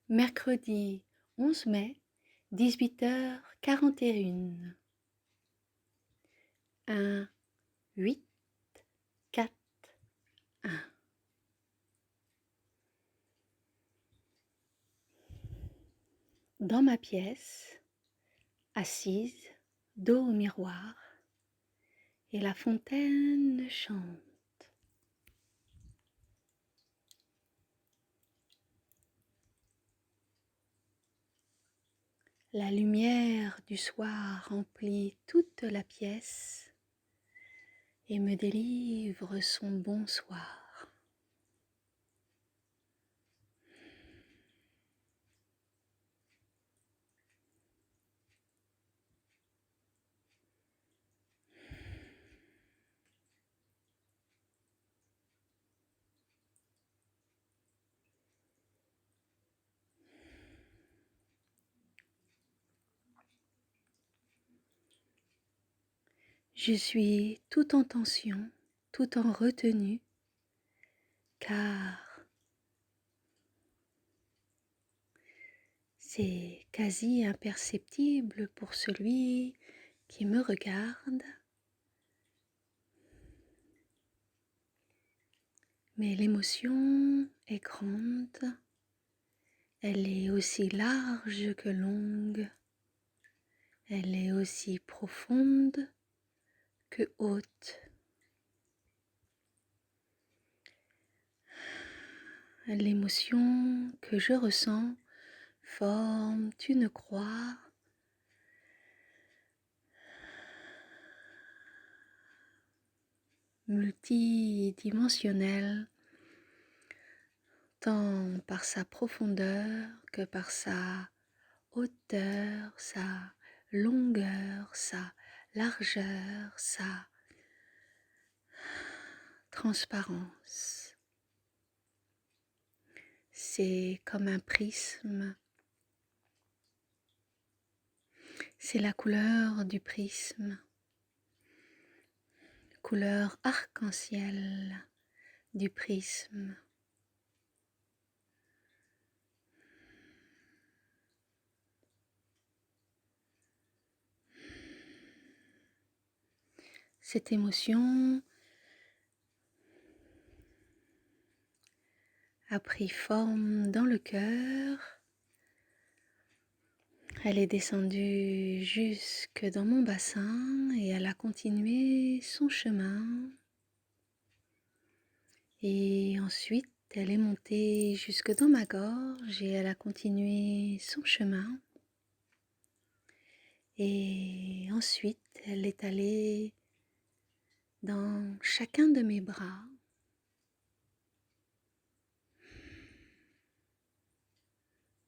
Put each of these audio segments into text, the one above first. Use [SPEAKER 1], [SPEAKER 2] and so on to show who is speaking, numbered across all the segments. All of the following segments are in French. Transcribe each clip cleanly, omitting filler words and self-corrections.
[SPEAKER 1] Mercredi 11 mai, 18h41. 1, 8, 4, 1. Dans ma pièce, assise, dos au miroir, et la fontaine chante. La lumière du soir remplit toute la pièce et me délivre son bonsoir. Je suis tout en tension, tout en retenue, car c'est quasi imperceptible pour celui qui me regarde, mais l'émotion est grande, elle est aussi large que longue, elle est aussi profonde que haute. L'émotion que je ressens forme une croix multidimensionnelle, tant par sa profondeur que par sa hauteur, sa longueur, sa largeur, sa transparence. C'est comme un prisme. C'est la couleur du prisme, couleur arc-en-ciel du prisme. Cette émotion a pris forme dans le cœur. Elle est descendue jusque dans mon bassin et elle a continué son chemin. Et ensuite, elle est montée jusque dans ma gorge et elle a continué son chemin. Et ensuite, elle est allée dans chacun de mes bras.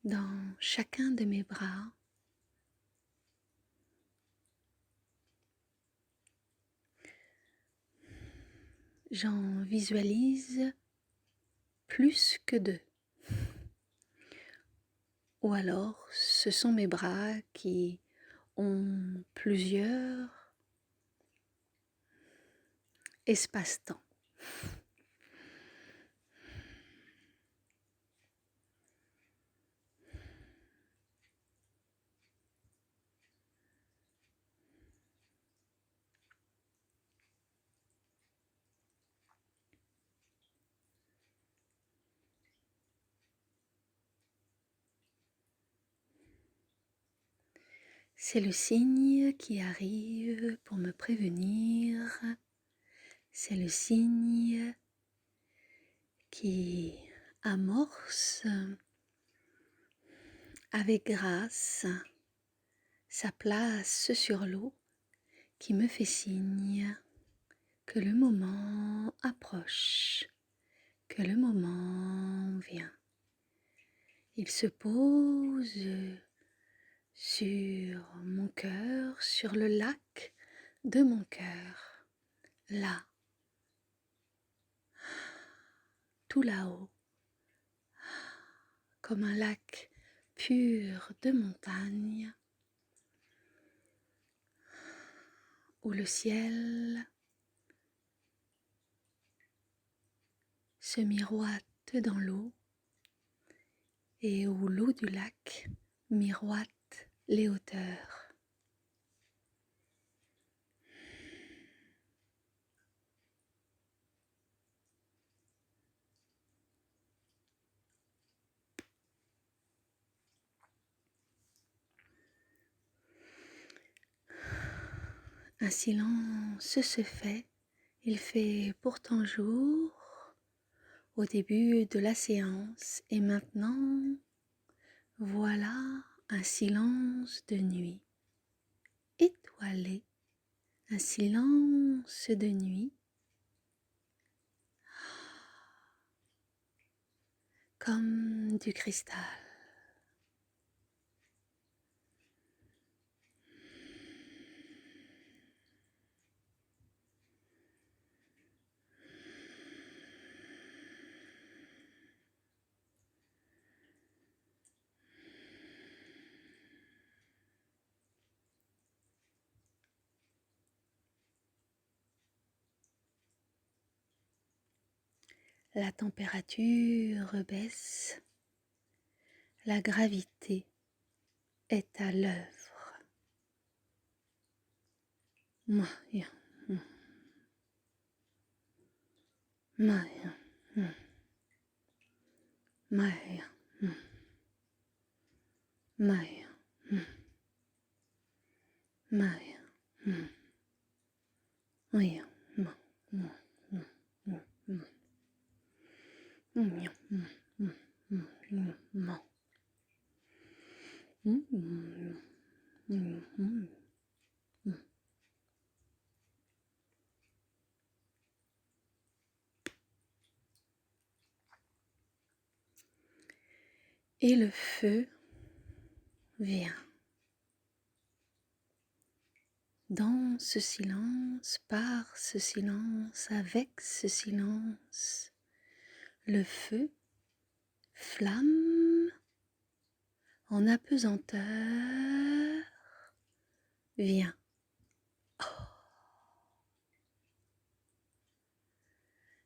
[SPEAKER 1] Dans chacun de mes bras. J'en visualise plus que deux. Ou alors, ce sont mes bras qui ont plusieurs espaces-temps. C'est le signe qui arrive pour me prévenir. C'est le signe qui amorce avec grâce sa place sur l'eau, qui me fait signe que le moment approche, que le moment vient. Il se pose sur mon cœur, sur le lac de mon cœur, là, tout là-haut, comme un lac pur de montagne, où le ciel se miroite dans l'eau et où l'eau du lac miroite les hauteurs. Un silence se fait, il fait pourtant jour au début de la séance et maintenant, voilà un silence de nuit, étoilé, un silence de nuit, comme du cristal. La température baisse, la gravité est à l'œuvre. Maya, Maya, Maya, Maya, Maya, Maya, Et le feu vient. Dans ce silence, par ce silence, avec ce silence, le feu, flamme, en apesanteur, vient.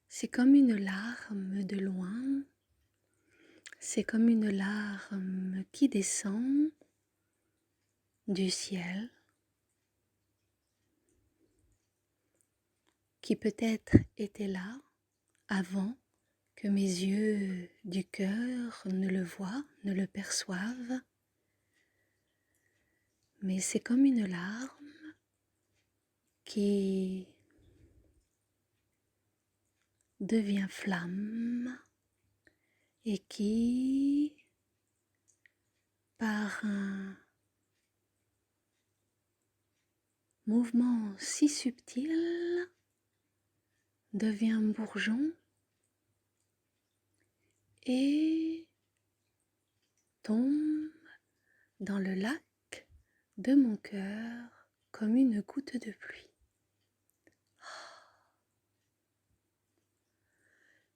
[SPEAKER 1] C'est comme une larme de loin, c'est comme une larme qui descend du ciel, qui peut-être était là avant que mes yeux du cœur ne le voient, ne le perçoivent, mais c'est comme une larme qui devient flamme et qui, par un mouvement si subtil, devient bourgeon et tombe dans le lac de mon cœur comme une goutte de pluie.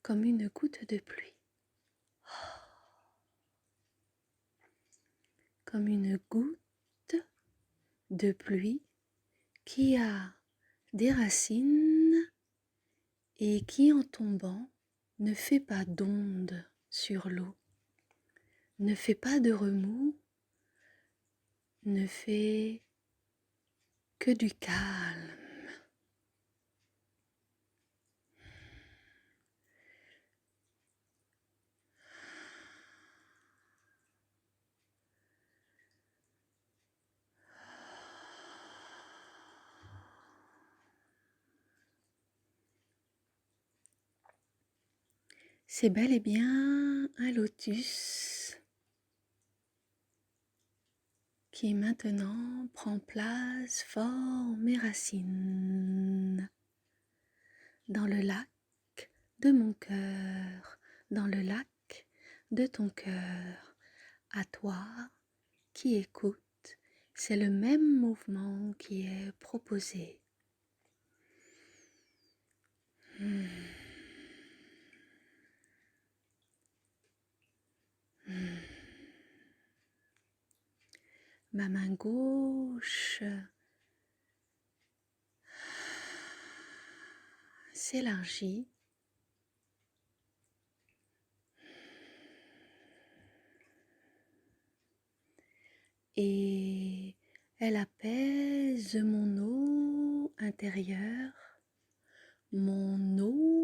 [SPEAKER 1] Comme une goutte de pluie. Comme une goutte de pluie qui a des racines et qui en tombant ne fait pas d'onde sur l'eau, ne fait pas de remous, ne fait que du calme. C'est bel et bien un lotus qui maintenant prend place, forme et racines dans le lac de mon cœur, dans le lac de ton cœur. À toi qui écoutes, c'est le même mouvement qui est proposé. Ma main gauche s'élargit et elle apaise mon eau intérieure, mon eau,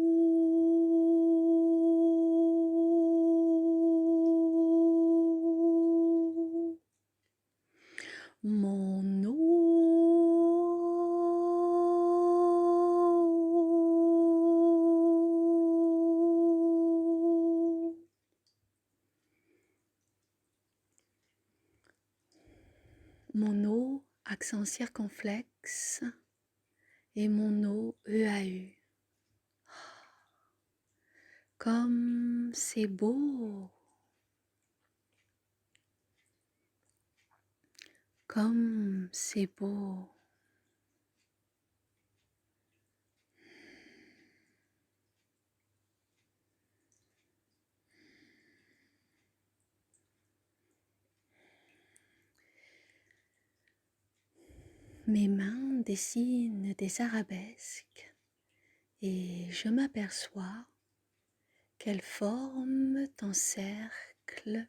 [SPEAKER 1] mon eau. Mon eau, accent circonflexe, et mon eau, EAU. Comme c'est beau, comme c'est beau. Mes mains dessinent des arabesques et je m'aperçois qu'elles forment en cercle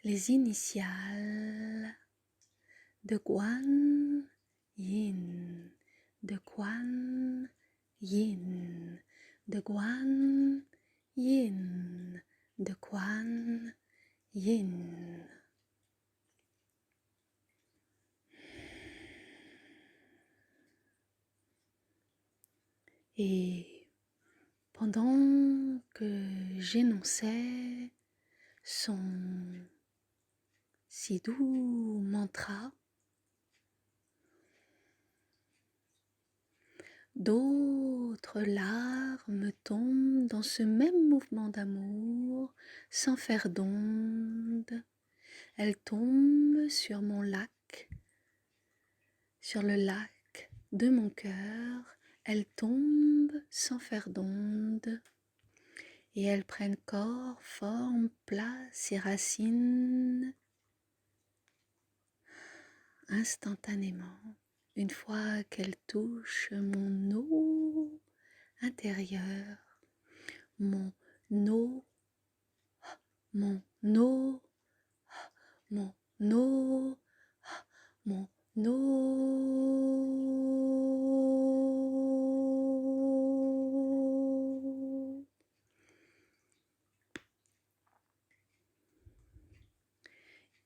[SPEAKER 1] les initiales de Guan Yin, de Guan Yin, de Guan Yin, de Guan Yin. Et pendant que j'énonçais son si doux mantra, d'autres larmes tombent dans ce même mouvement d'amour sans faire d'onde. Elles tombent sur mon lac, sur le lac de mon cœur. Elles tombent sans faire d'onde. Et elles prennent corps, forme, place et racines instantanément, une fois qu'elles touchent mon eau intérieure, mon eau, mon eau, mon eau, mon eau.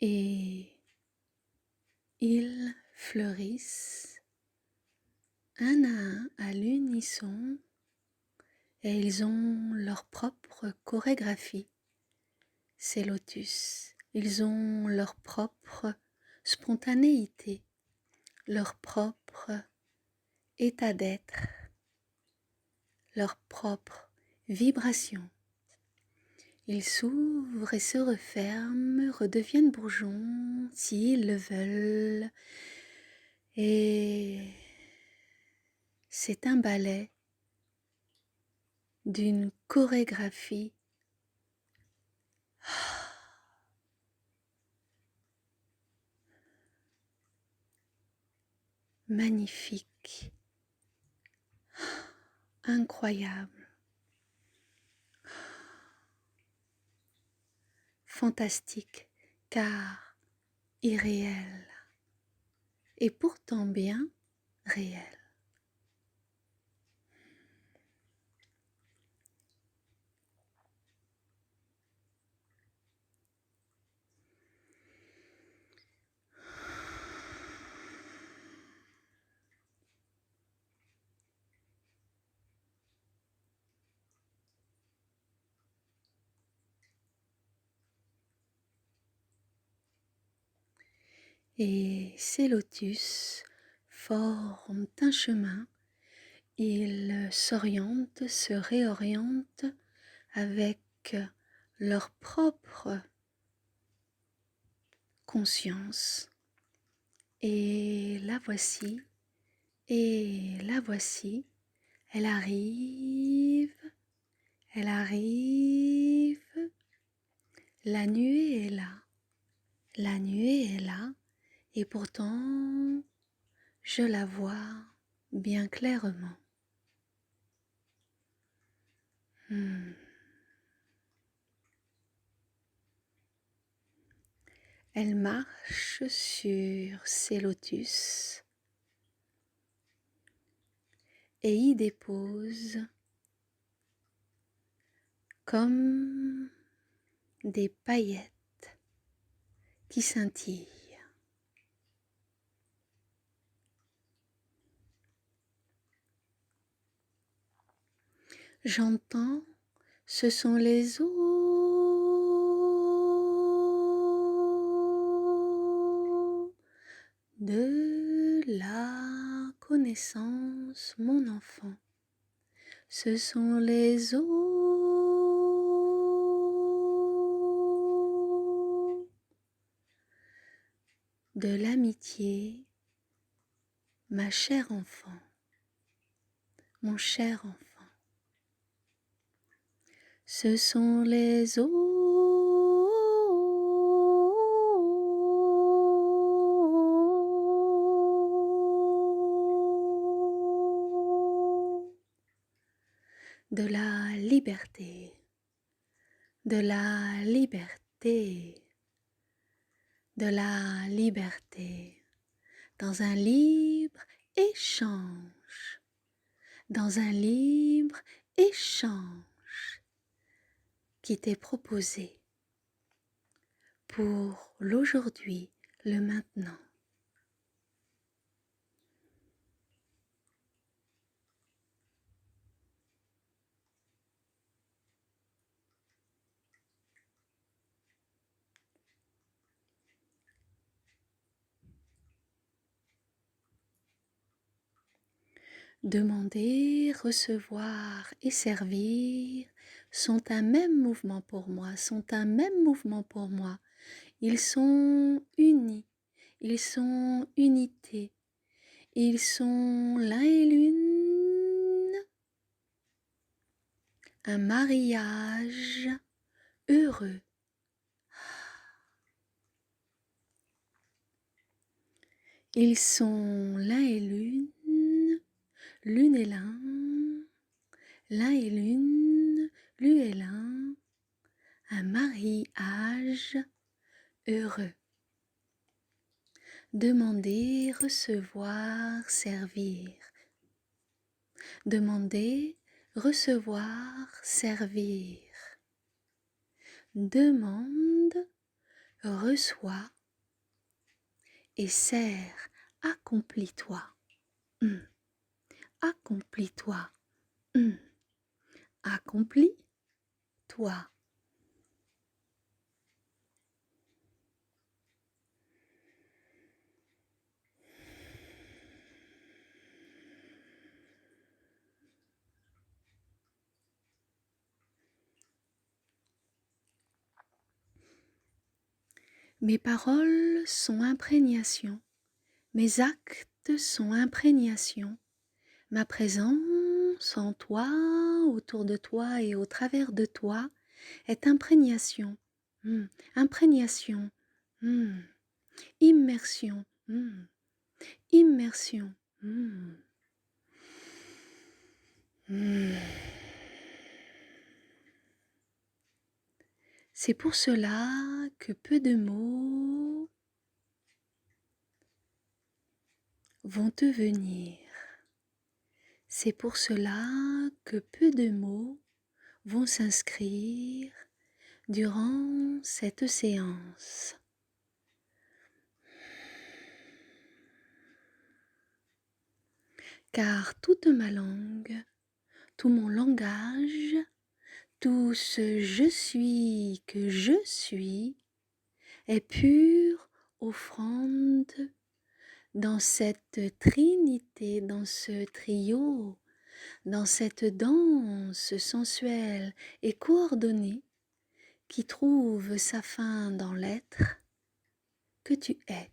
[SPEAKER 1] Et ils fleurissent un à l'unisson et ils ont leur propre chorégraphie, ces lotus. Ils ont leur propre spontanéité, leur propre état d'être, leur propre vibration. Ils s'ouvrent et se referment, redeviennent bourgeons s'ils le veulent. Et c'est un ballet d'une chorégraphie magnifique, incroyable, fantastique, car irréel, et pourtant bien réel. Et ces lotus forment un chemin, ils s'orientent, se réorientent avec leur propre conscience. Et la voici, elle arrive, la nuée est là, et pourtant je la vois bien clairement. Elle marche sur ses lotus et y dépose comme des paillettes qui scintillent. J'entends, ce sont les eaux de la connaissance, mon enfant. Ce sont les eaux de l'amitié, ma chère enfant, mon cher enfant. Ce sont les eaux de la liberté, de la liberté, de la liberté, dans un libre échange, dans un libre échange qui t'est proposé pour l'aujourd'hui, le maintenant. Demander, recevoir et servir sont un même mouvement pour moi, sont un même mouvement pour moi. Ils sont unis, ils sont unité, ils sont l'un et l'une, un mariage heureux. Ils sont l'un et l'une, l'une et l'un, l'un et l'une, l'une et l'un, un mariage heureux. Demander, recevoir, servir. Demander, recevoir, servir. Demande, reçois et sers. Accomplis-toi. Accomplis-toi. Accomplis-toi. Mes paroles sont imprégnation, mes actes sont imprégnation, ma présence en toi, autour de toi et au travers de toi est imprégnation, imprégnation, immersion, immersion. C'est pour cela que peu de mots vont te venir. C'est pour cela que peu de mots vont s'inscrire durant cette séance. Car toute ma langue, tout mon langage, tout ce je suis que je suis est pure offrande dans cette trinité, dans ce trio, dans cette danse sensuelle et coordonnée qui trouve sa fin dans l'être que tu es.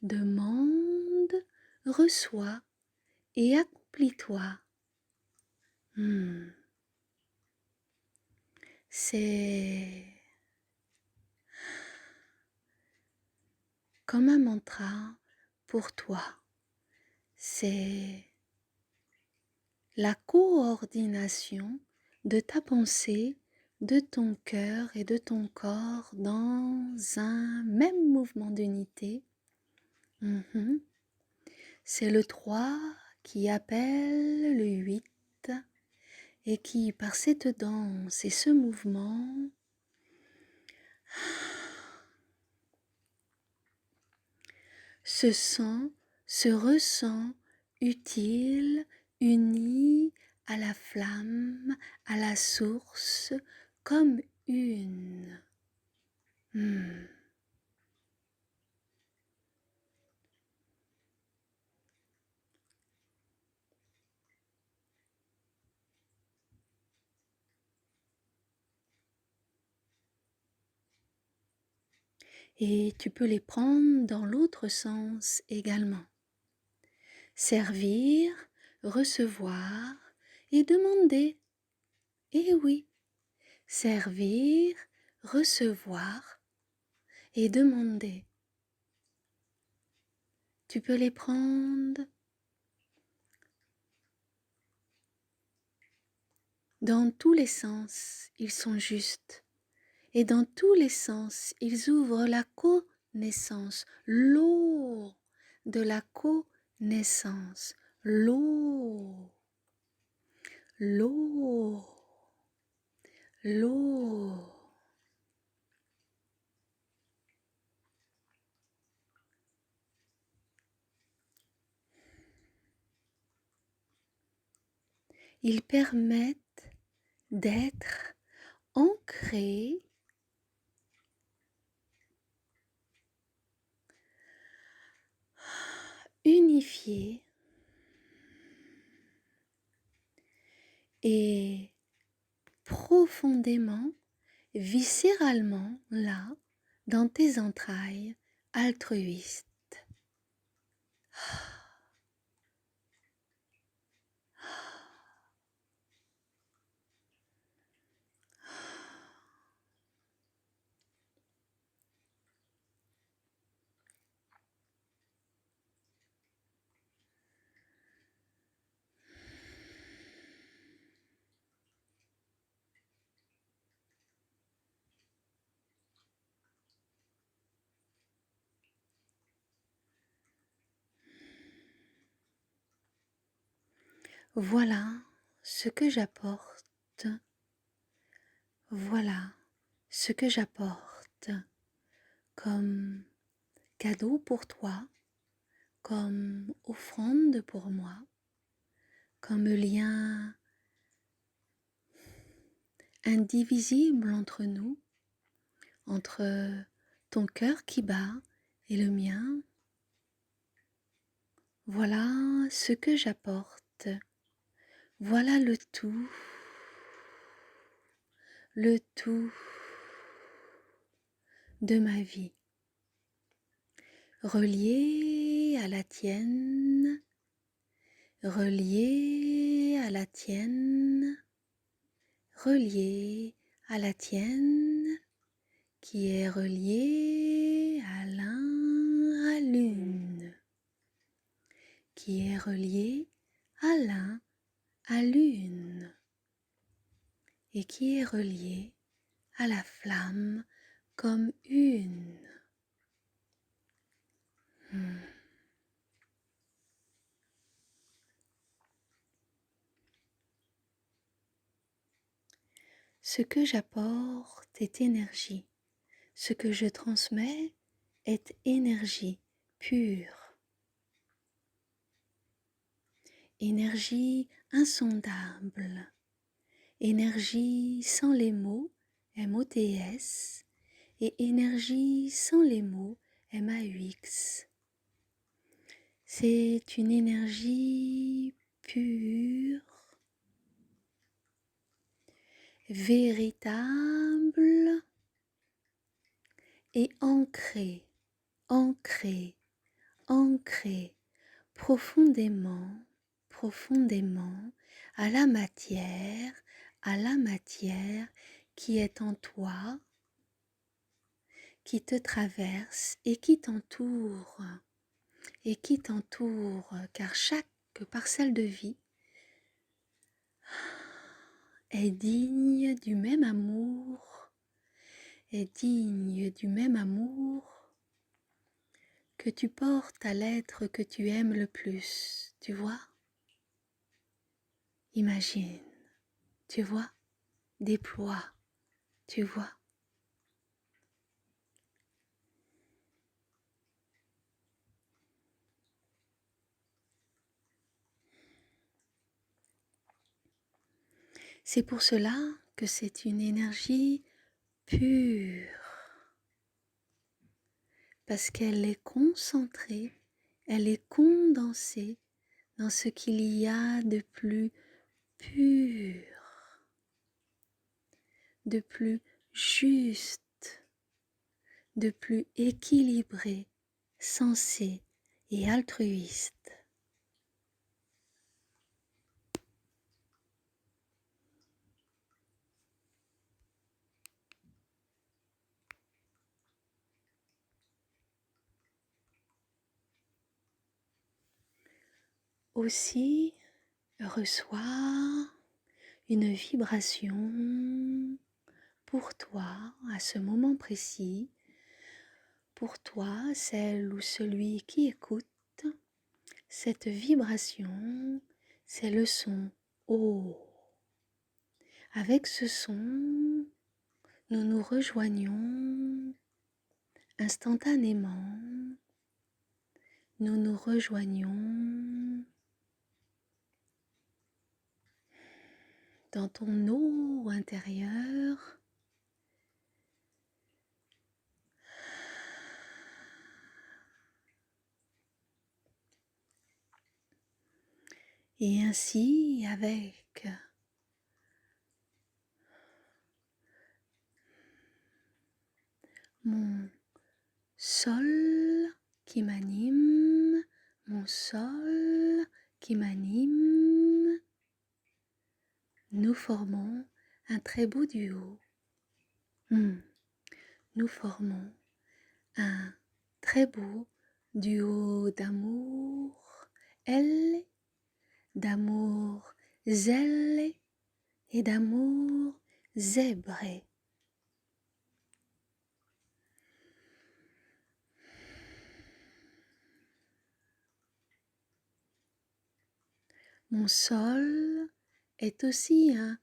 [SPEAKER 1] Demande, reçois et accomplis-toi. C'est comme un mantra pour toi. C'est la coordination de ta pensée de ton cœur et de ton corps dans un même mouvement d'unité. C'est le 3 qui appelle le 8 et qui, par cette danse et ce mouvement, se ressent utile, uni à la flamme, à la source, comme une. Et tu peux les prendre dans l'autre sens également. Servir, recevoir et demander. Eh oui, servir, recevoir et demander. Tu peux les prendre dans tous les sens, ils sont justes. Et dans tous les sens, ils ouvrent la connaissance, l'eau de la connaissance, l'eau, l'eau, l'eau. Ils permettent d'être ancrés unifiés et profondément, viscéralement là, dans tes entrailles altruistes. Voilà ce que j'apporte. Voilà ce que j'apporte comme cadeau pour toi, comme offrande pour moi, comme lien indivisible entre nous, entre ton cœur qui bat et le mien. Voilà ce que j'apporte. Voilà le tout de ma vie, relié à la tienne, relié à la tienne, relié à la tienne, qui est relié à l'un, à l'une, qui est relié à l'un, à l'une, et qui est relié à la flamme comme une. Ce que j'apporte est énergie. Ce que je transmets est énergie pure. Énergie insondable. Énergie sans les mots, M-O-T-S, et énergie sans les mots, M-A-U-X. C'est une énergie pure, véritable et ancrée, ancrée, ancrée profondément, profondément à la matière qui est en toi, qui te traverse et qui t'entoure, car chaque parcelle de vie est digne du même amour, est digne du même amour que tu portes à l'être que tu aimes le plus, tu vois? Imagine, tu vois? Déploie, tu vois? C'est pour cela que c'est une énergie pure, parce qu'elle est concentrée, elle est condensée dans ce qu'il y a de plus pur, de plus juste, de plus équilibré, sensé et altruiste. Aussi, reçois une vibration pour toi à ce moment précis, pour toi, celle ou celui qui écoute. Cette vibration, c'est le son O. Avec ce son, nous nous rejoignons instantanément, nous nous rejoignons dans ton eau intérieure. Et ainsi, avec mon sol qui m'anime, mon sol qui m'anime, nous formons un très beau duo. Nous formons un très beau duo d'amour, elle, d'amour zèle et d'amour zèbré. Mon sol est aussi un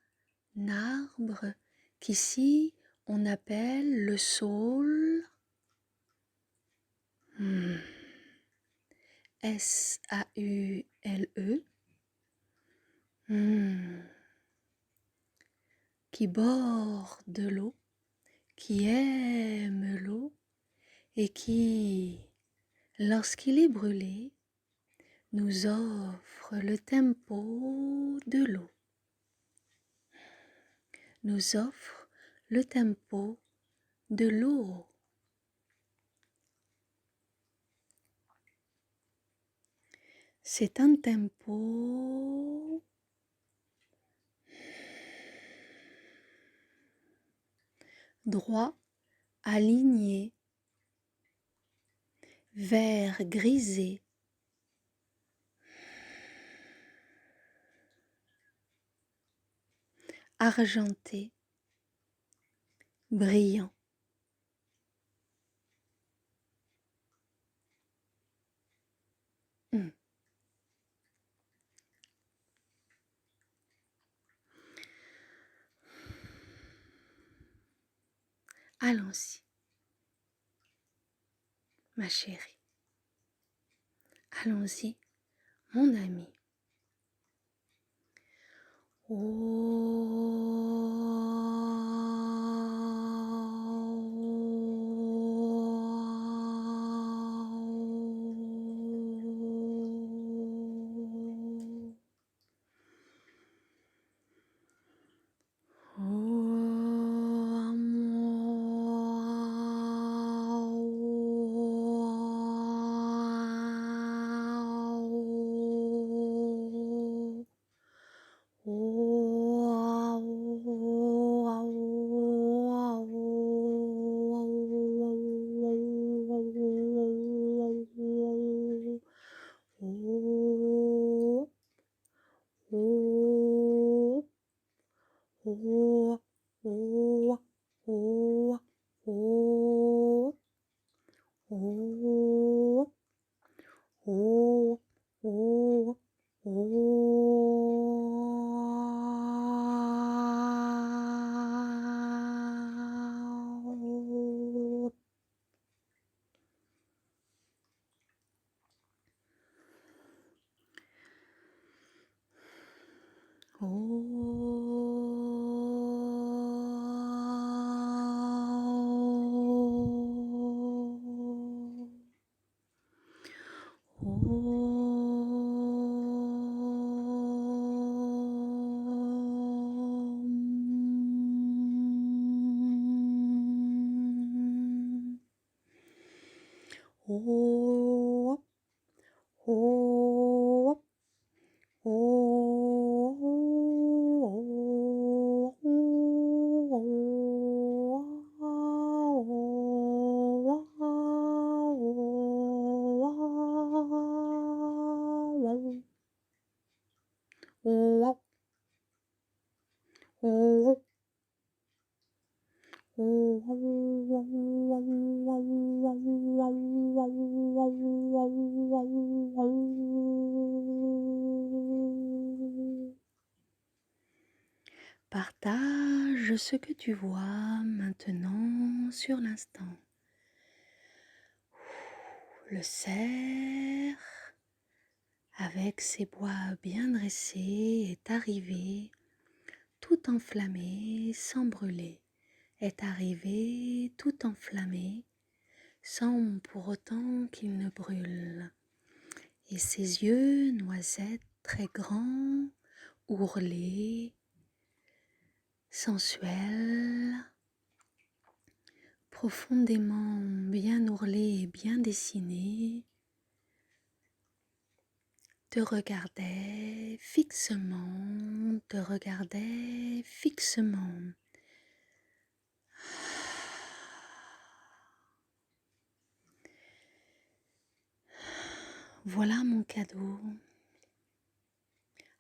[SPEAKER 1] arbre qu'ici on appelle le saule. S-A-U-L-E. Qui borde l'eau, qui aime l'eau et qui, lorsqu'il est brûlé, nous offre le tempo de l'eau, nous offre le tempo de l'eau. C'est un tempo droit, aligné, vert grisé, argenté, brillant. Allons-y, ma chérie. Allons-y, mon ami. Oh, oh, Partage ce que tu vois maintenant sur l'instant. Le cerf, avec ses bois bien dressés, est arrivé, tout enflammé, sans brûler, est arrivé tout enflammé, sans pour autant qu'il ne brûle. Et ses yeux noisettes très grands, ourlés, sensuels, profondément bien ourlés et bien dessinés, te regardait fixement, te regardait fixement. Voilà mon cadeau.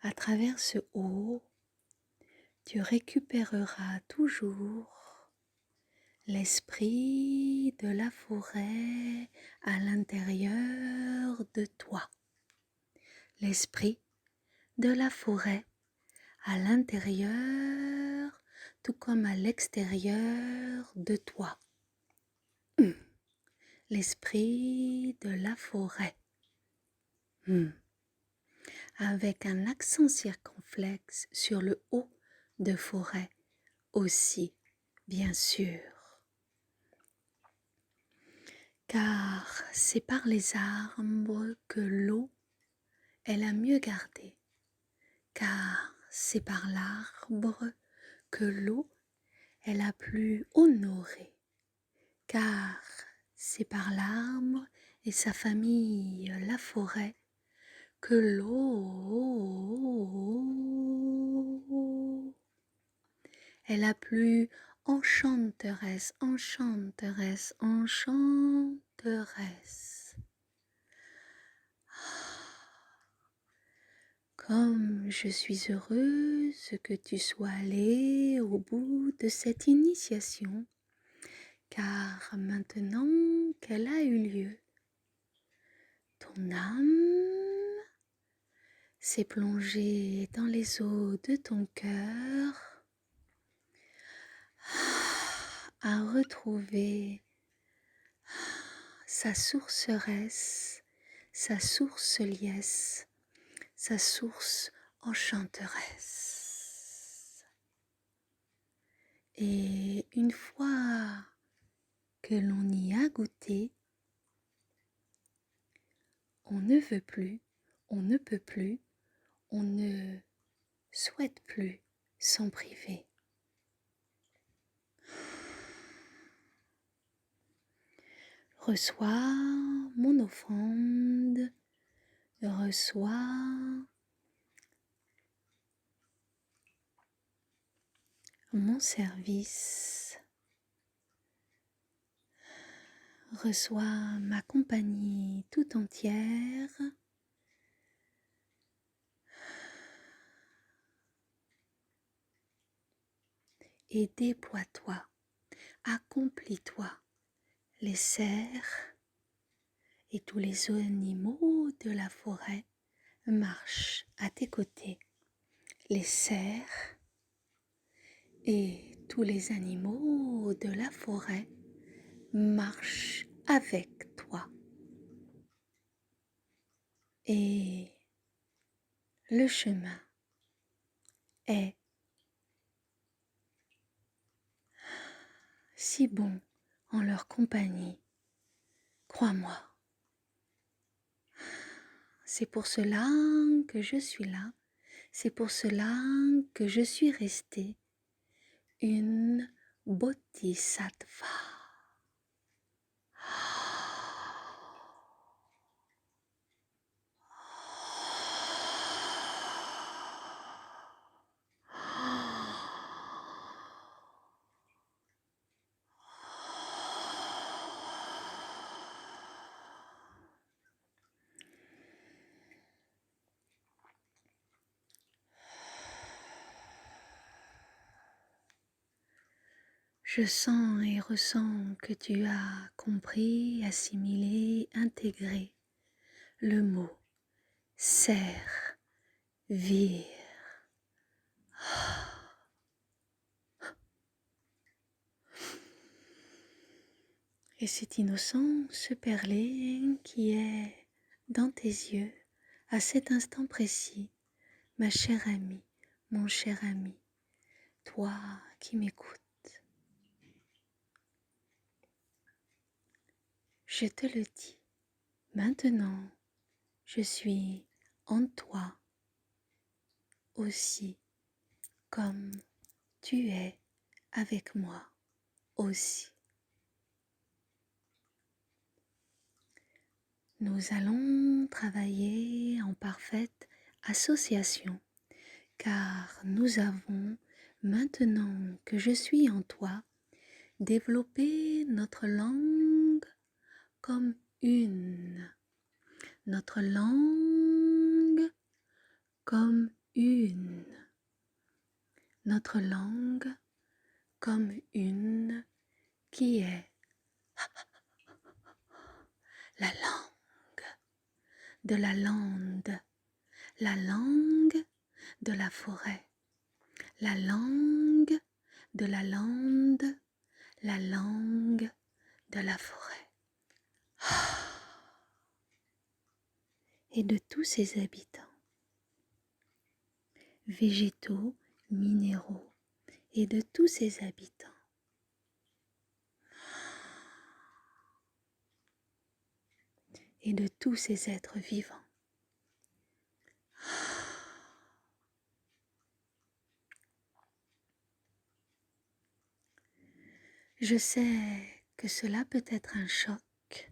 [SPEAKER 1] À travers ce haut, tu récupéreras toujours l'esprit de la forêt à l'intérieur de toi. L'esprit de la forêt à l'intérieur, tout comme à l'extérieur de toi. L'esprit de la forêt. Avec un accent circonflexe sur le haut de forêt aussi, bien sûr. Car c'est par les arbres que l'eau est la mieux gardée. Car c'est par l'arbre que l'eau est la plus honorée. Car c'est par l'arbre et sa famille, la forêt, que l'eau est la plus enchanteresse, enchanteresse, enchanteresse. Comme je suis heureuse que tu sois allé au bout de cette initiation, car maintenant qu'elle a eu lieu, ton âme s'est plongée dans les eaux de ton cœur, a retrouvé sa sourceresse, sa source liesse, sa source enchanteresse. Et une fois que l'on y a goûté, on ne veut plus, on ne peut plus, on ne souhaite plus s'en priver. Reçois mon offrande, reçois mon service, reçois ma compagnie tout entière, et déploie-toi, accomplis-toi. Les cerfs et tous les animaux de la forêt marchent à tes côtés. Les cerfs et tous les animaux de la forêt marchent avec toi. Et le chemin est si bon en leur compagnie, crois-moi. C'est pour cela que je suis là, c'est pour cela que je suis restée une bodhisattva. Je sens et ressens que tu as compris, assimilé, intégré le mot servir. Et cet innocent ce perlé qui est dans tes yeux à cet instant précis, ma chère amie, mon cher ami, toi qui m'écoutes, je te le dis, maintenant je suis en toi aussi, comme tu es avec moi aussi. Nous allons travailler en parfaite association, car nous avons, maintenant que je suis en toi, développé notre langue comme une. Notre langue comme une. Notre langue comme une qui est la langue de la lande, la langue de la forêt, la langue de la lande, la langue de la forêt. Et de tous ses habitants, végétaux, minéraux, et de tous ses habitants. Et de tous ces êtres vivants. Je sais que cela peut être un choc,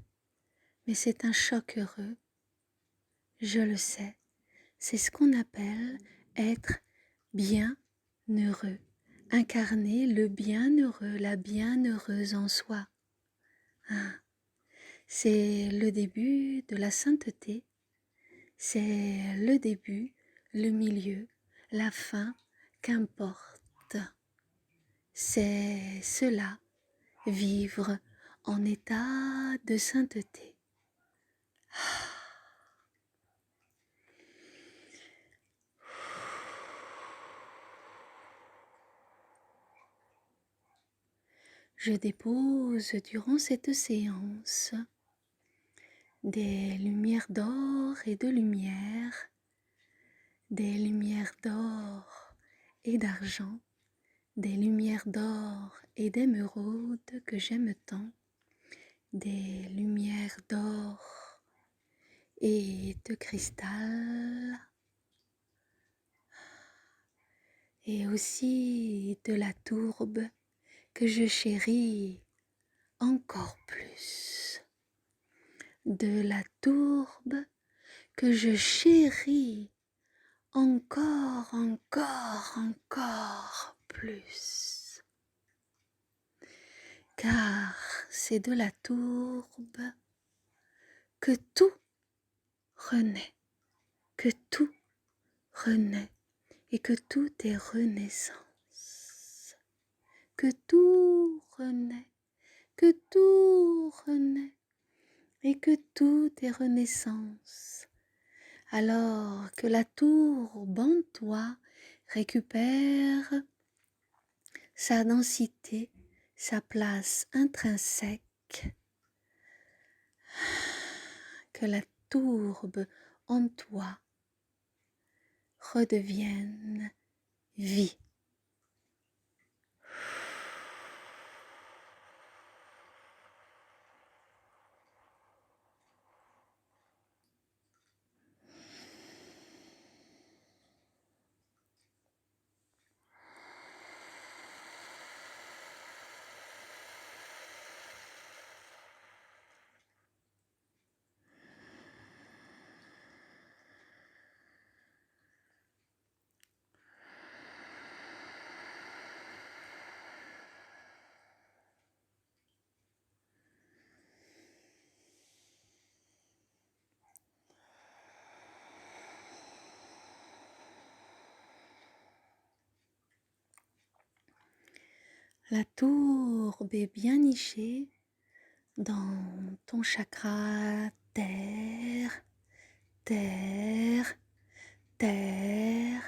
[SPEAKER 1] mais c'est un choc heureux. Je le sais, c'est ce qu'on appelle être bienheureux, incarner le bienheureux, la bienheureuse en soi. C'est le début de la sainteté, c'est le début, le milieu, la fin, qu'importe. C'est cela, vivre en état de sainteté. Je dépose durant cette séance des lumières d'or et de lumière, des lumières d'or et d'argent, des lumières d'or et d'émeraude que j'aime tant, des lumières d'or et de cristal, et aussi de la tourbe que je chéris encore plus, de la tourbe que je chéris encore plus, car c'est de la tourbe que tout renaît, que tout renaît et que tout est renaissance, que tout renaît, que tout renaît et que tout est renaissance. Alors que la tourbe en toi récupère sa densité, sa place intrinsèque, que la tourbe en toi redevienne vie. La tourbe est bien nichée dans ton chakra terre, terre, terre,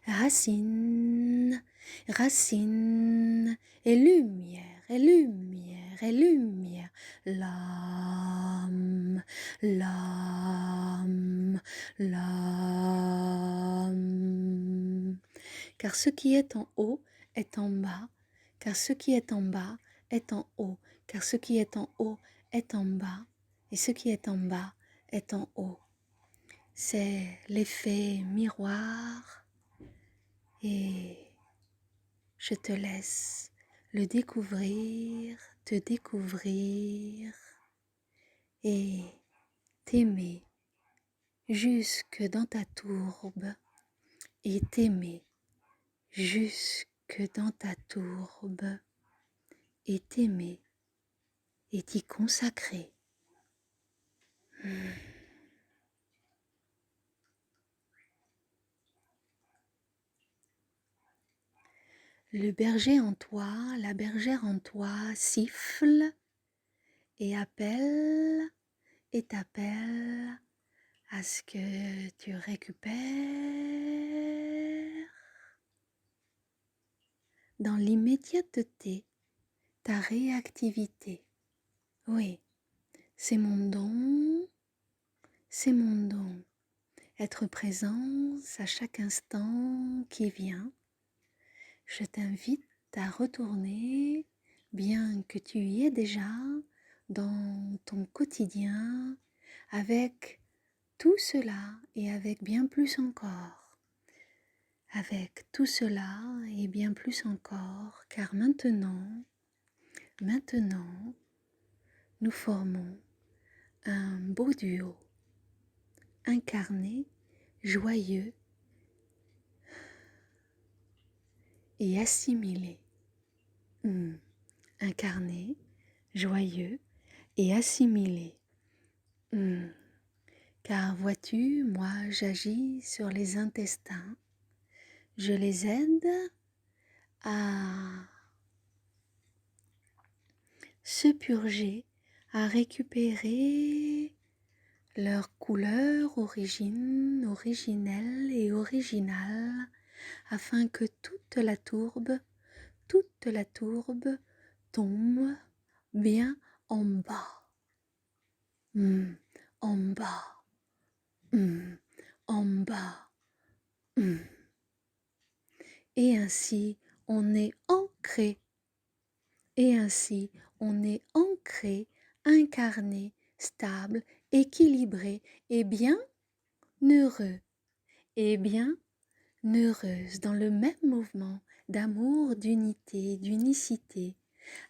[SPEAKER 1] racine, racine, et lumière, et lumière, et lumière, l'âme, l'âme, l'âme. Car ce qui est en haut est en bas, car ce qui est en bas est en haut, car ce qui est en haut est en bas, et ce qui est en bas est en haut. C'est l'effet miroir et je te laisse le découvrir, te découvrir et t'aimer jusque dans ta tourbe et t'aimer jusque dans ta tourbe et t'aimer et t'y consacrer. Le berger en toi, la bergère en toi siffle et appelle et t'appelle à ce que tu récupères dans l'immédiateté ta réactivité. Oui, c'est mon don, c'est mon don. Être présent à chaque instant qui vient. Je t'invite à retourner, bien que tu y es déjà, dans ton quotidien, avec tout cela et avec bien plus encore. Avec tout cela et bien plus encore, car maintenant, nous formons un beau duo, incarné, joyeux et assimilé. Incarné, joyeux et assimilé. Car vois-tu, moi j'agis sur les intestins, je les aide à se purger, à récupérer leur couleur originelle et originale, afin que toute la tourbe tombe bien en bas, en bas, en bas. Et ainsi on est ancré, et ainsi on est ancré, incarné, stable, équilibré et bien heureux, et bien heureuse dans le même mouvement d'amour, d'unité, d'unicité.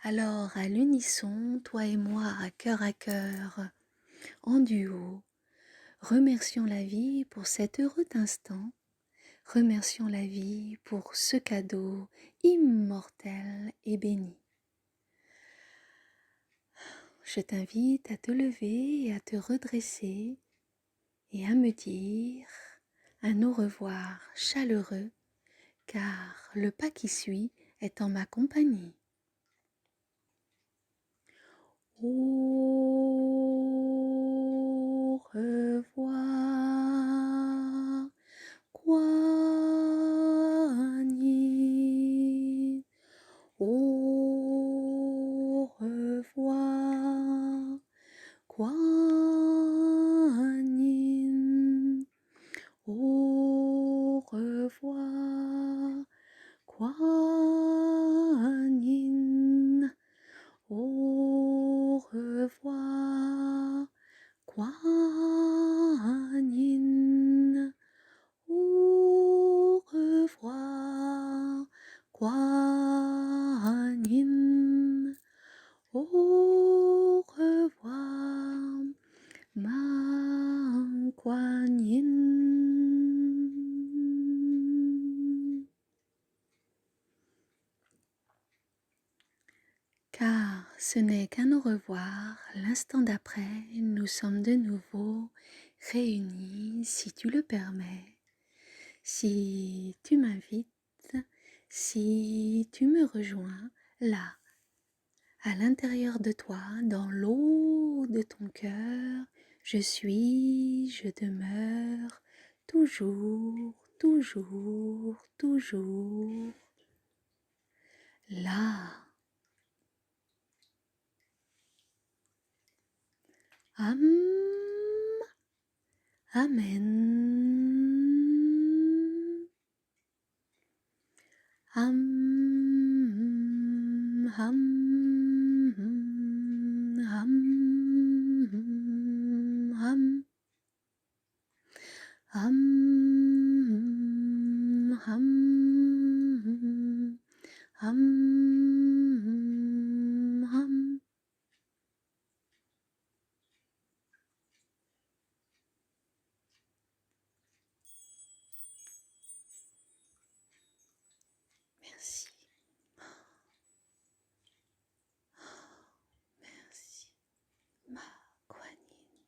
[SPEAKER 1] Alors à l'unisson, toi et moi, à cœur, en duo, remercions la vie pour cet heureux instant. Remercions la vie pour ce cadeau immortel et béni. Je t'invite à te lever et à te redresser et à me dire un au revoir chaleureux, car le pas qui suit est en ma compagnie. Au revoir, Kuan Yin. Au revoir, Kuan Yin. Au revoir, Kuan Yin. Au revoir, Kuan Yin. Au revoir, Kuan Yin. Au revoir, Man Kuan Yin. Car ce n'est qu'un au revoir, l'instant d'après, nous sommes de nouveau réunis, si tu le permets, si tu m'invites, si tu me rejoins là, à l'intérieur de toi, dans l'eau de ton cœur, je suis, je demeure, toujours, toujours, toujours, là. Amen. Ham, ham, ham, ham, ham, ham, ham, ham. Merci. Merci, ma Guanine.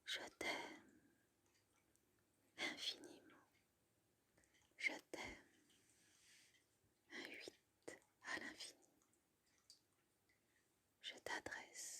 [SPEAKER 1] Je t'aime infiniment. Je t'aime. Un 8 à l'infini. Je t'adresse